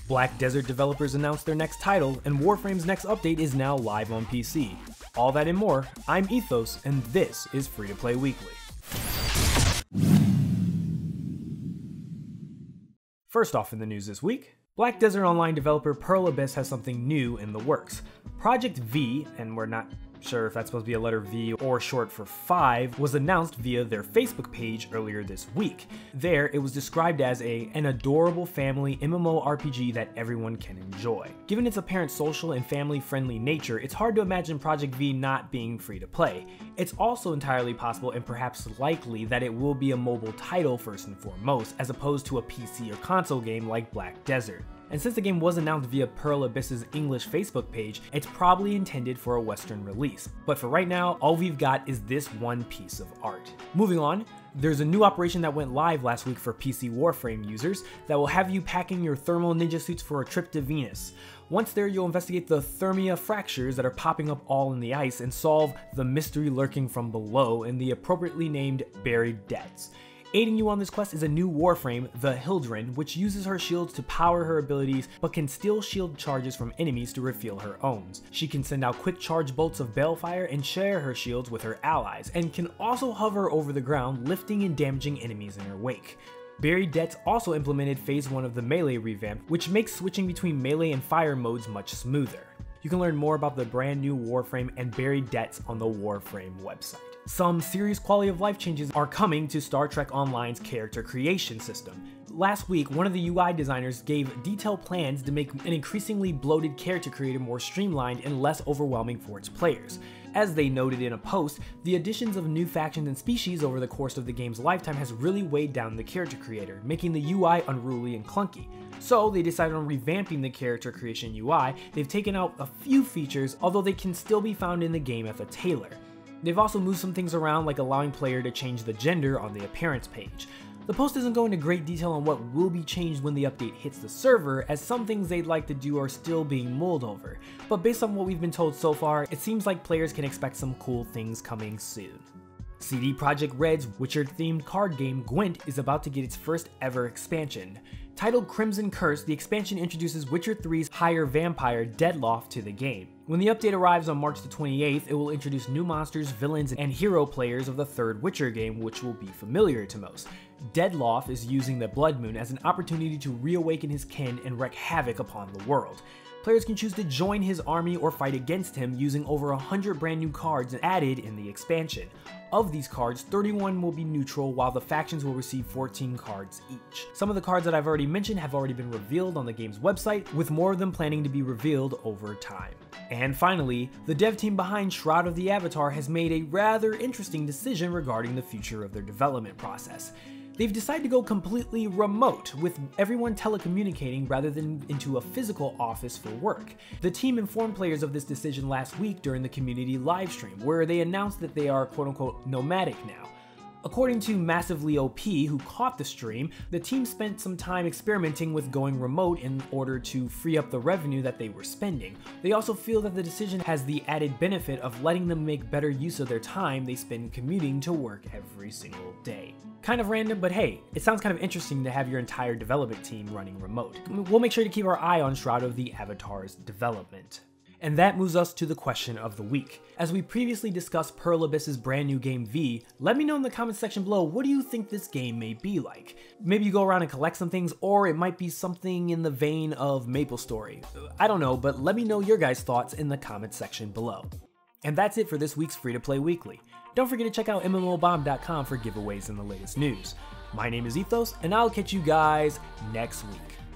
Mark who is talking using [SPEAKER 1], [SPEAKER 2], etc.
[SPEAKER 1] Black Desert developers announced their next title, and Warframe's next update is now live on PC. All that and more, I'm Ethos, and this is Free to Play Weekly. First off in the news this week, Black Desert Online developer Pearl Abyss has something new in the works. Project V, and we're not sure if that's supposed to be a letter V or short for 5, was announced via their Facebook page earlier this week. There, it was described as an adorable family MMORPG that everyone can enjoy. Given its apparent social and family-friendly nature, it's hard to imagine Project V not being free to play. It's also entirely possible and perhaps likely that it will be a mobile title first and foremost, as opposed to a PC or console game like Black Desert. And since the game was announced via Pearl Abyss's English Facebook page, it's probably intended for a Western release. But for right now, all we've got is this one piece of art. Moving on, there's a new operation that went live last week for PC Warframe users that will have you packing your thermal ninja suits for a trip to Venus. Once there, you'll investigate the thermia fractures that are popping up all in the ice and solve the mystery lurking from below in the appropriately named Buried Debts. Aiding you on this quest is a new Warframe, the Hildren, which uses her shields to power her abilities but can steal shield charges from enemies to refuel her own. She can send out quick charge bolts of balefire and share her shields with her allies, and can also hover over the ground, lifting and damaging enemies in her wake. Buried Debts also implemented phase 1 of the melee revamp, which makes switching between melee and fire modes much smoother. You can learn more about the brand new Warframe and Buried Debts on the Warframe website. Some serious quality of life changes are coming to Star Trek Online's character creation system. Last week, one of the UI designers gave detailed plans to make an increasingly bloated character creator more streamlined and less overwhelming for its players. As they noted in a post, the additions of new factions and species over the course of the game's lifetime has really weighed down the character creator, making the UI unruly and clunky. So they decided on revamping the character creation UI. They've taken out a few features, although they can still be found in the game if a tailor. They've also moved some things around, like allowing player to change the gender on the appearance page. The post doesn't go into great detail on what will be changed when the update hits the server, as some things they'd like to do are still being mulled over. But based on what we've been told so far, it seems like players can expect some cool things coming soon. CD Projekt Red's Witcher-themed card game Gwent is about to get its first ever expansion. Titled Crimson Curse, the expansion introduces Witcher 3's higher vampire Deadloff to the game. When the update arrives on March the 28th, it will introduce new monsters, villains, and hero players of the third Witcher game, which will be familiar to most. Deadloff is using the Blood Moon as an opportunity to reawaken his kin and wreak havoc upon the world. Players can choose to join his army or fight against him using over 100 brand new cards added in the expansion. Of these cards, 31 will be neutral, while the factions will receive 14 cards each. Some of the cards that I've already mentioned have already been revealed on the game's website, with more of them planning to be revealed over time. And finally, the dev team behind Shroud of the Avatar has made a rather interesting decision regarding the future of their development process. They've decided to go completely remote, with everyone telecommunicating rather than into a physical office for work. The team informed players of this decision last week during the community livestream, where they announced that they are quote-unquote nomadic now. According to Massively OP, who caught the stream, the team spent some time experimenting with going remote in order to free up the revenue that they were spending. They also feel that the decision has the added benefit of letting them make better use of their time they spend commuting to work every single day. Kind of random, but hey, it sounds kind of interesting to have your entire development team running remote. We'll make sure to keep our eye on Shroud of the Avatar's development. And that moves us to the question of the week. As we previously discussed Pearl Abyss's brand new game V, let me know in the comments section below, what do you think this game may be like? Maybe you go around and collect some things, or it might be something in the vein of MapleStory. I don't know, but let me know your guys' thoughts in the comments section below. And that's it for this week's Free to Play Weekly. Don't forget to check out mmobomb.com for giveaways and the latest news. My name is Ethos, and I'll catch you guys next week.